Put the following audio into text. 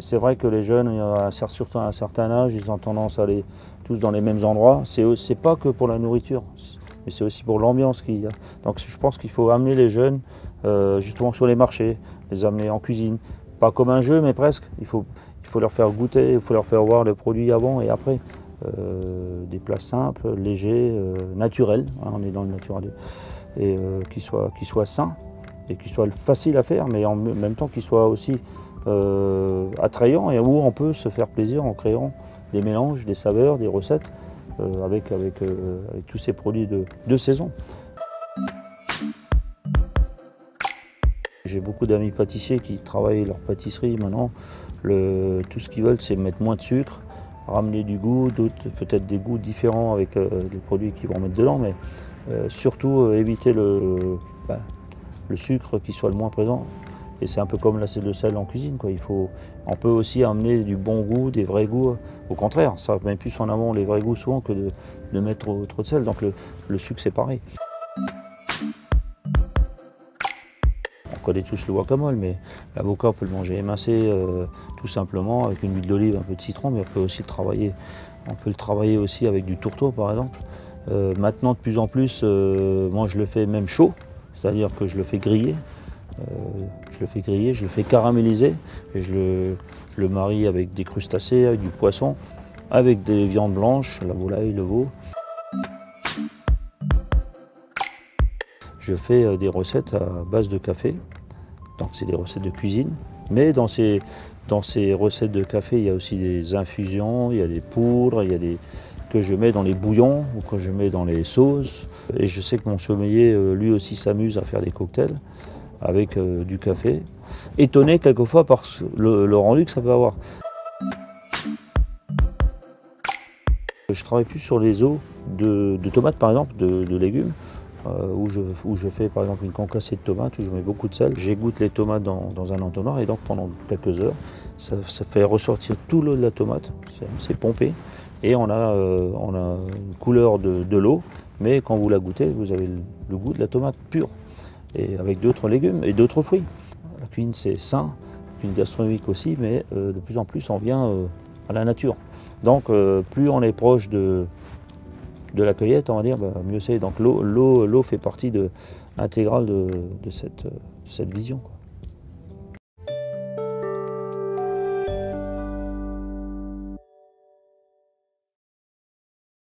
C'est vrai que les jeunes, surtout à un certain âge, ils ont tendance à aller tous dans les mêmes endroits. C'est pas que pour la nourriture, mais c'est aussi pour l'ambiance qu'il y a. Donc je pense qu'il faut amener les jeunes justement sur les marchés, les amener en cuisine. Pas comme un jeu, mais presque. Il faut leur faire goûter, il faut leur faire voir les produits avant et après. Des plats simples, légers, naturels, hein, on est dans le naturel, et qui soient sains et qui soient faciles à faire, mais en même temps qui soient aussi attrayants et où on peut se faire plaisir en créant des mélanges, des saveurs, des recettes avec tous ces produits de saison. J'ai beaucoup d'amis pâtissiers qui travaillent leur pâtisserie maintenant. Tout ce qu'ils veulent, c'est mettre moins de sucre, ramener du goût, peut-être des goûts différents avec les produits qu'ils vont mettre dedans, mais surtout éviter le sucre qui soit le moins présent. Et c'est un peu comme l'acide de sel en cuisine, quoi. On peut aussi amener du bon goût, des vrais goûts. Au contraire, ça met plus en avant les vrais goûts souvent que de mettre trop de sel. Donc le sucre, c'est pareil. On connaît tous le guacamole, mais l'avocat, on peut le manger émincé tout simplement avec une huile d'olive, un peu de citron, mais on peut le travailler aussi avec du tourteau, par exemple. Maintenant, de plus en plus, moi je le fais même chaud, c'est-à-dire que je le fais griller. Je le fais caraméliser et je le marie avec des crustacés, avec du poisson, avec des viandes blanches, la volaille, le veau. Je fais des recettes à base de café, donc c'est des recettes de cuisine, mais dans ces recettes de café, il y a aussi des infusions, il y a des poudres, que je mets dans les bouillons ou que je mets dans les sauces. Et je sais que mon sommelier, lui aussi, s'amuse à faire des cocktails avec du café, étonné quelquefois par le rendu que ça peut avoir. Je travaille plus sur les os de tomates par exemple, de légumes, où je fais par exemple une concassée de tomates, où je mets beaucoup de sel. J'égoutte les tomates dans un entonnoir et donc pendant quelques heures, ça fait ressortir tout l'eau de la tomate, c'est pompé, et on a une couleur de l'eau, mais quand vous la goûtez, vous avez le goût de la tomate pure. Et avec d'autres légumes et d'autres fruits. La cuisine, c'est sain, une gastronomique aussi, mais de plus en plus, on vient à la nature. Donc, plus on est proche de la cueillette, on va dire, mieux c'est. Donc, l'eau fait partie intégrale de cette vision, quoi.